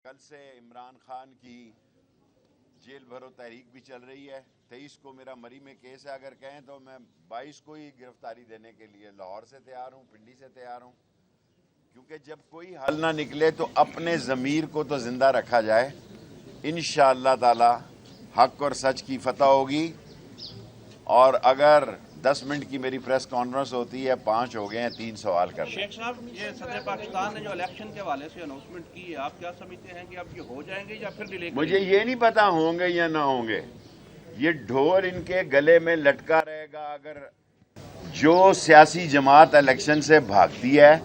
کل سے عمران خان کی جیل بھرو تحریک بھی چل رہی ہے. 23 کو میرا مری میں کیس ہے. اگر کہیں تو میں 22 کو ہی گرفتاری دینے کے لیے لاہور سے تیار ہوں, پنڈی سے تیار ہوں, کیونکہ جب کوئی حل نہ نکلے تو اپنے ضمیر کو تو زندہ رکھا جائے. انشاءاللہ تعالی حق اور سچ کی فتح ہوگی. اور اگر 10 منٹ کی میری پریس کانفرنس ہوتی ہے, 5 ہو گئے ہیں, 3 سوال کر لیں. شیخ صاحب, یہ صدر پاکستان نے جو الیکشن کے حوالے سے اناؤنسمنٹ کی ہے, آپ کیا سمجھتے ہیں کہ اب یہ ہو جائیں گے یا پھر ڈیلے کریں گے؟ مجھے یہ نہیں پتا ہوں گے یا نہ ہوں گے. یہ ڈھول ان کے گلے میں لٹکا رہے گا. اگر جو سیاسی جماعت الیکشن سے بھاگتی ہے,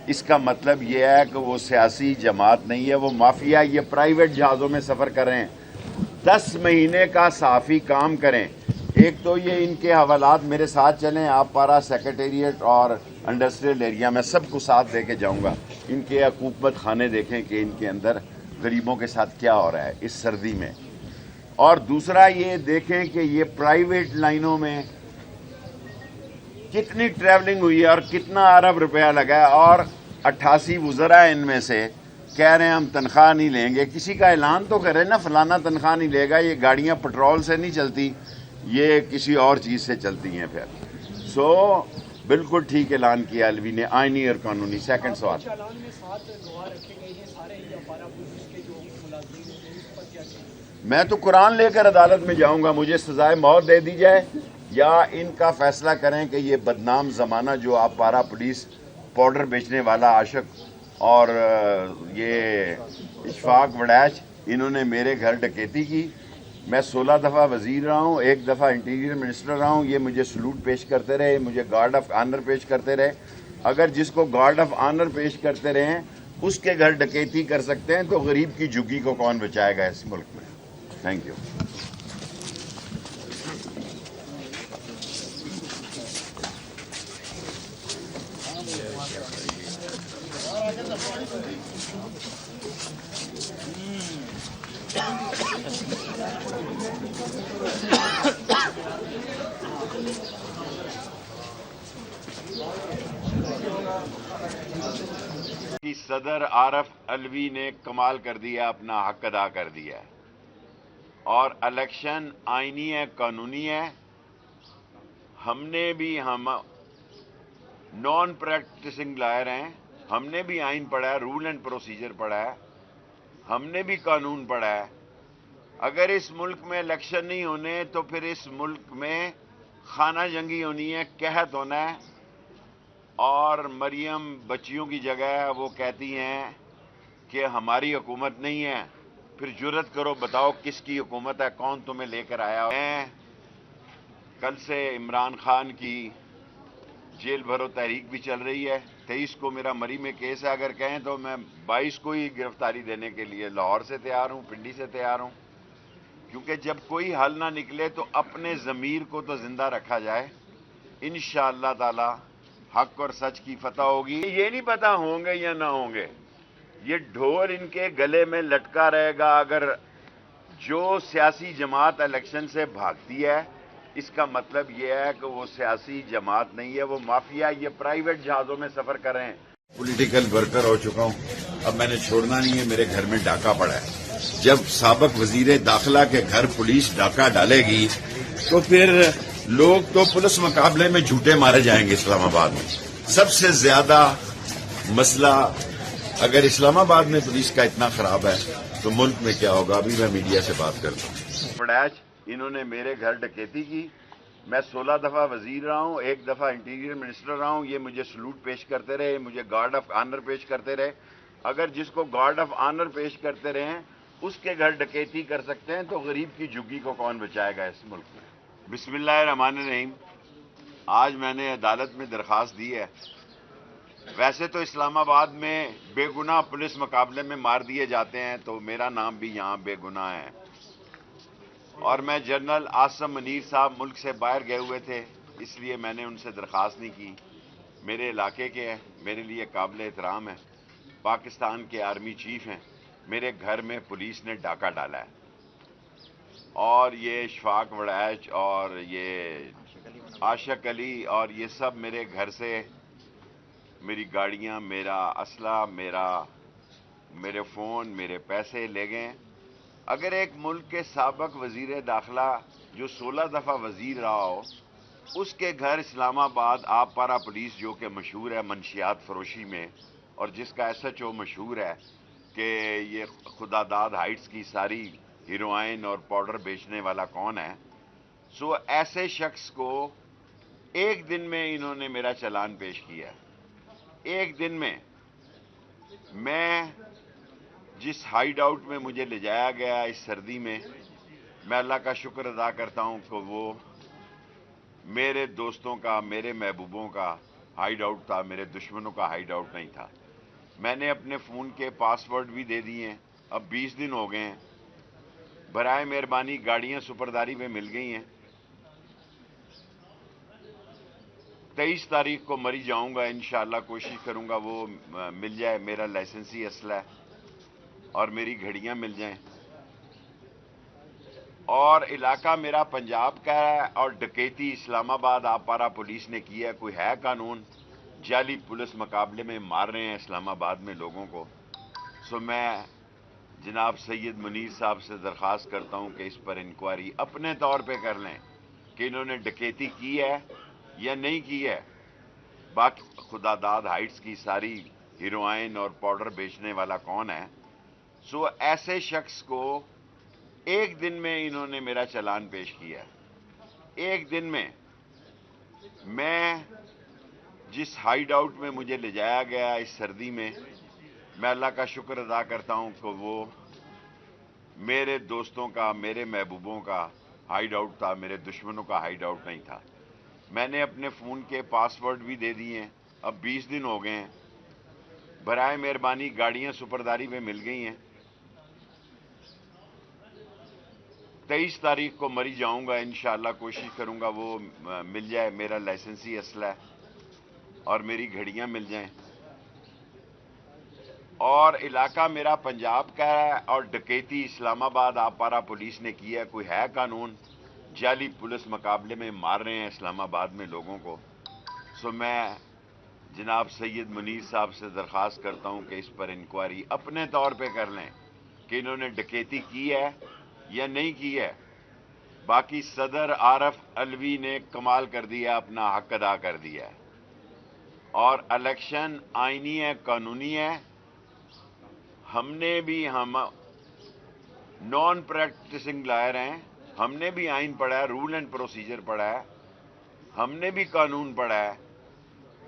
اس کا مطلب یہ ہے کہ وہ سیاسی جماعت نہیں ہے, وہ مافیا. یہ پرائیویٹ جہازوں میں سفر کر رہے ہیں. 10 مہینے کا صحافی کام کریں. ایک تو یہ ان کے حوالات میرے ساتھ چلیں, آپ پارا سیکریٹریٹ اور انڈسٹریل ایریا میں سب کو ساتھ دے کے جاؤں گا. ان کے حکومت خانے دیکھیں کہ ان کے اندر غریبوں کے ساتھ کیا ہو رہا ہے اس سردی میں. اور دوسرا یہ دیکھیں کہ یہ پرائیویٹ لائنوں میں کتنی ٹریولنگ ہوئی ہے اور کتنا ارب روپیہ لگا ہے. اور 88 وزراء ان میں سے کہہ رہے ہیں ہم تنخواہ نہیں لیں گے. کسی کا اعلان تو کرے نا, فلانا تنخواہ نہیں لے گا. یہ گاڑیاں پٹرول سے نہیں چلتی, یہ کسی اور چیز سے چلتی ہیں پھر. بالکل ٹھیک اعلان کیا الوی نے, آئینی اور قانونی. سیکنڈ سوال, میں تو قرآن لے کر عدالت میں جاؤں گا. مجھے سزائے موت دے دی جائے یا ان کا فیصلہ کریں کہ یہ بدنام زمانہ جو آپ پارا پولیس پاؤڈر بیچنے والا عاشق اور یہ اشفاق وڑیچ, انہوں نے میرے گھر ڈکیتی کی. میں 16 دفعہ وزیر رہا ہوں, 1 دفعہ انٹیریئر منسٹر رہا ہوں. یہ مجھے سلوٹ پیش کرتے رہے, مجھے گارڈ آف آنر پیش کرتے رہے. اگر جس کو گارڈ آف آنر پیش کرتے رہے ہیں اس کے گھر ڈکیتی کر سکتے ہیں, تو غریب کی جھگی کو کون بچائے گا اس ملک میں. Thank you. صدر عارف الوی نے کمال کر دیا, اپنا حق ادا کر دیا. اور الیکشن آئینی ہے, قانونی ہے. ہم نے بھی, ہم نان پریکٹسنگ لائر ہیں, ہم نے بھی آئین پڑھا ہے, رول اینڈ پروسیجر پڑھا ہے, ہم نے بھی قانون پڑھا ہے. اگر اس ملک میں الیکشن نہیں ہونے تو پھر اس ملک میں خانہ جنگی ہونی ہے, قحط ہونا ہے. اور مریم بچیوں کی جگہ وہ کہتی ہیں کہ ہماری حکومت نہیں ہے. پھر جرت کرو, بتاؤ کس کی حکومت ہے, کون تمہیں لے کر آیا. کل سے عمران خان کی جیل بھرو تحریک بھی چل رہی ہے. 23 کو میرا مری میں کیس ہے. اگر کہیں تو میں 22 کو ہی گرفتاری دینے کے لیے لاہور سے تیار ہوں, پنڈی سے تیار ہوں, کیونکہ جب کوئی حل نہ نکلے تو اپنے ضمیر کو تو زندہ رکھا جائے. انشاءاللہ تعالی حق اور سچ کی فتح ہوگی. یہ نہیں پتا ہوں گے یا نہ ہوں گے. یہ ڈھول ان کے گلے میں لٹکا رہے گا. اگر جو سیاسی جماعت الیکشن سے بھاگتی ہے, اس کا مطلب یہ ہے کہ وہ سیاسی جماعت نہیں ہے, وہ مافیا. یہ پرائیویٹ جہازوں میں سفر کر رہے ہیں. پولیٹیکل ورکر ہو چکا ہوں, اب میں نے چھوڑنا نہیں ہے. میرے گھر میں ڈاکہ پڑا ہے. جب سابق وزیر داخلہ کے گھر پولیس ڈاکہ ڈالے گی تو پھر لوگ تو پولیس مقابلے میں جھوٹے مارے جائیں گے. اسلام آباد میں سب سے زیادہ مسئلہ اگر اسلام آباد میں پولیس کا اتنا خراب ہے تو ملک میں کیا ہوگا. ابھی میں میڈیا سے بات کرتا ہوں. وڑیچ, انہوں نے میرے گھر ڈکیتی کی. میں 16 دفعہ وزیر رہا ہوں, 1 دفعہ انٹیریئر منسٹر رہا ہوں. یہ مجھے سلوٹ پیش کرتے رہے, مجھے گارڈ آف آنر پیش کرتے رہے. اگر جس کو گارڈ آف آنر پیش کرتے رہے ہیں اس کے گھر ڈکیتی کر سکتے ہیں, تو غریب کی جھگی کو کون بچائے گا اس ملک میں. بسم اللہ الرحمن الرحیم. آج میں نے عدالت میں درخواست دی ہے. ویسے تو اسلام آباد میں بے گناہ پولیس مقابلے میں مار دیے جاتے ہیں, تو میرا نام بھی یہاں بے گناہ ہے. اور میں جنرل عاصم منیر صاحب ملک سے باہر گئے ہوئے تھے, اس لیے میں نے ان سے درخواست نہیں کی. میرے علاقے کے ہیں, میرے لیے قابل احترام ہے. پاکستان کے آرمی چیف ہیں. میرے گھر میں پولیس نے ڈاکہ ڈالا ہے. اور یہ اشفاق وڑیچ اور یہ عاشق علی اور یہ سب میرے گھر سے میری گاڑیاں, میرا اسلحہ, میرا میرے فون میرے پیسے لے گئے. اگر ایک ملک کے سابق وزیر داخلہ جو 16 دفعہ وزیر رہا ہو اس کے گھر اسلام آباد آپ پارا پولیس جو کہ مشہور ہے منشیات فروشی میں اور جس کا ایس ایچ او مشہور ہے کہ یہ خدا داد ہائٹس کی ساری ہیروئن اور پاؤڈر بیچنے والا کون ہے, سو ایسے شخص کو ایک دن میں انہوں نے میرا چلان پیش کیا. ایک دن میں جس ہائیڈ آؤٹ میں مجھے لے جایا گیا اس سردی میں اللہ کا شکر ادا کرتا ہوں کہ وہ میرے دوستوں کا میرے محبوبوں کا ہائیڈ آؤٹ تھا, میرے دشمنوں کا ہائیڈ آؤٹ نہیں تھا. میں نے اپنے فون کے پاس ورڈ بھی دے دیے ہیں. اب 20 دن ہو گئے ہیں. برائے مہربانی گاڑیاں سپرداری میں مل گئی ہیں. 23 تاریخ کو مری جاؤں گا انشاءاللہ, کوشش کروں گا وہ مل جائے, میرا لائسنسی اسلحہ اور میری گھڑیاں مل جائیں. اور علاقہ میرا پنجاب کا ہے اور ڈکیتی اسلام آباد آپ پارا پولیس نے کی ہے. کوئی ہے قانون؟ جعلی پولیس مقابلے میں مار رہے ہیں اسلام آباد میں لوگوں کو. سو میں جناب سید منیر صاحب سے درخواست کرتا ہوں کہ اس پر انکوائری اپنے طور پہ کر لیں کہ انہوں نے ڈکیتی کی ہے یا نہیں کی ہے. باقی خدا داد ہائٹس کی ساری ہیروئن اور پاؤڈر بیچنے والا کون ہے, سو ایسے شخص کو ایک دن میں انہوں نے میرا چلان پیش کیا. ایک دن میں جس ہائیڈ آؤٹ میں مجھے لے جایا گیا اس سردی میں اللہ کا شکر ادا کرتا ہوں کہ وہ میرے دوستوں کا میرے محبوبوں کا ہائیڈ آؤٹ تھا, میرے دشمنوں کا ہائیڈ آؤٹ نہیں تھا. میں نے اپنے فون کے پاس ورڈ بھی دے دیے ہیں. اب 20 دن ہو گئے ہیں. برائے مہربانی گاڑیاں سپرداری میں مل گئی ہیں. 23 تاریخ کو مری جاؤں گا انشاءاللہ, کوشش کروں گا وہ مل جائے, میرا لائسنسی اسلحہ اور میری گھڑیاں مل جائیں. اور علاقہ میرا پنجاب کا ہے اور ڈکیتی اسلام آباد آپ پارا پولیس نے کی ہے. کوئی ہے قانون؟ جعلی پولیس مقابلے میں مار رہے ہیں اسلام آباد میں لوگوں کو. سو میں جناب سید منیر صاحب سے درخواست کرتا ہوں کہ اس پر انکوائری اپنے طور پہ کر لیں کہ انہوں نے ڈکیتی کی ہے یا نہیں کی ہے. باقی صدر عارف علوی نے کمال کر دیا, اپنا حق ادا کر دیا ہے. اور الیکشن آئینی ہے, قانونی ہے. ہم نان پریکٹسنگ لائر ہیں, ہم نے بھی آئین پڑھا ہے, رول اینڈ پروسیجر پڑھا ہے, ہم نے بھی قانون پڑھا ہے.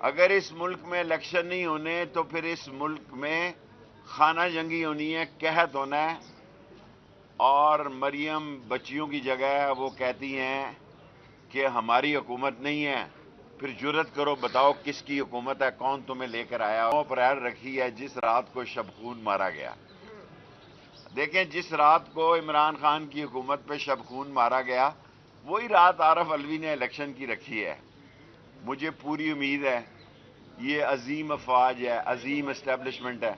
اگر اس ملک میں الیکشن نہیں ہونے تو پھر اس ملک میں خانہ جنگی ہونی ہے, قحط ہونا ہے. اور مریم بچیوں کی جگہ وہ کہتی ہیں کہ ہماری حکومت نہیں ہے. پھر جرت کرو بتاؤ کس کی حکومت ہے, کون تمہیں لے کر آیا؟ 9 اپریل رکھی ہے جس رات کو شبخون مارا گیا. دیکھیں جس رات کو عمران خان کی حکومت پہ شبخون مارا گیا وہی رات عارف علوی نے الیکشن کی رکھی ہے. مجھے پوری امید ہے یہ عظیم افواج ہے, عظیم اسٹیبلشمنٹ ہے,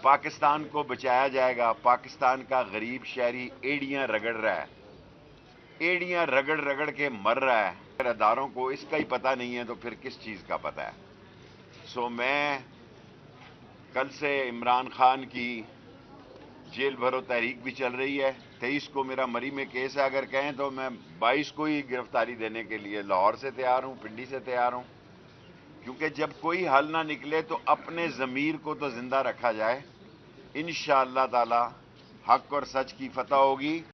پاکستان کو بچایا جائے گا. پاکستان کا غریب شہری ایڑیاں رگڑ رہا ہے, ایڑیاں رگڑ رگڑ کے مر رہا ہے. اگر اداروں کو اس کا ہی پتہ نہیں ہے تو پھر کس چیز کا پتہ ہے؟ سو میں کل سے عمران خان کی جیل بھرو تحریک بھی چل رہی ہے. 23 کو میرا مری میں کیس ہے, اگر کہیں تو میں 22 کو ہی گرفتاری دینے کے لیے لاہور سے تیار ہوں, پنڈی سے تیار ہوں. کیونکہ جب کوئی حل نہ نکلے تو اپنے ضمیر کو تو زندہ رکھا جائے. انشاءاللہ تعالی حق اور سچ کی فتح ہوگی.